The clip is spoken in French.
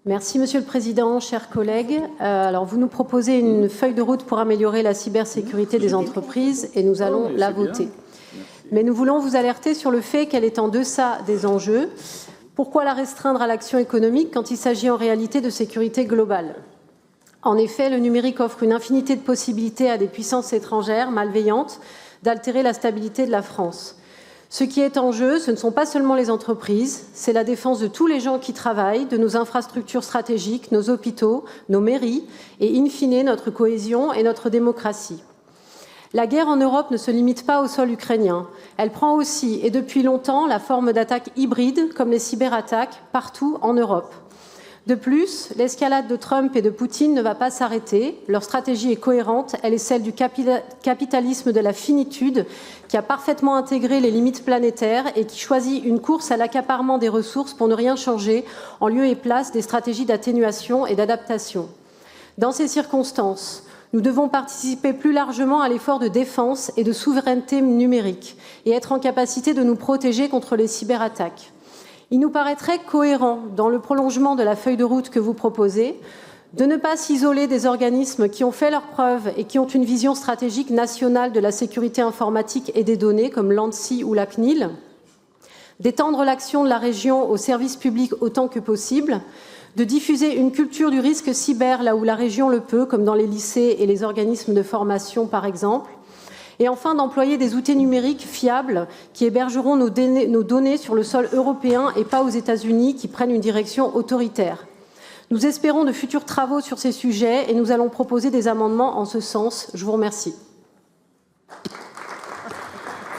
Merci Monsieur le Président, chers collègues. Alors vous nous proposez une feuille de route pour améliorer la cybersécurité des entreprises et nous allons la voter. Mais nous voulons vous alerter sur le fait qu'elle est en deçà des enjeux. Pourquoi la restreindre à l'action économique quand il s'agit en réalité de sécurité globale ? En effet, le numérique offre une infinité de possibilités à des puissances étrangères malveillantes d'altérer la stabilité de la France. Ce qui est en jeu, ce ne sont pas seulement les entreprises, c'est la défense de tous les gens qui travaillent, de nos infrastructures stratégiques, nos hôpitaux, nos mairies et, in fine, notre cohésion et notre démocratie. La guerre en Europe ne se limite pas au sol ukrainien. Elle prend aussi, et depuis longtemps, la forme d'attaques hybrides, comme les cyberattaques, partout en Europe. De plus, l'escalade de Trump et de Poutine ne va pas s'arrêter. Leur stratégie est cohérente, elle est celle du capitalisme de la finitude qui a parfaitement intégré les limites planétaires et qui choisit une course à l'accaparement des ressources pour ne rien changer en lieu et place des stratégies d'atténuation et d'adaptation. Dans ces circonstances, nous devons participer plus largement à l'effort de défense et de souveraineté numérique et être en capacité de nous protéger contre les cyberattaques. Il nous paraîtrait cohérent, dans le prolongement de la feuille de route que vous proposez, de ne pas s'isoler des organismes qui ont fait leurs preuves et qui ont une vision stratégique nationale de la sécurité informatique et des données, comme l'ANSSI ou la CNIL, d'étendre l'action de la région aux services publics autant que possible, de diffuser une culture du risque cyber là où la région le peut, comme dans les lycées et les organismes de formation par exemple, et enfin d'employer des outils numériques fiables qui hébergeront nos données sur le sol européen et pas aux États-Unis qui prennent une direction autoritaire. Nous espérons de futurs travaux sur ces sujets et nous allons proposer des amendements en ce sens. Je vous remercie.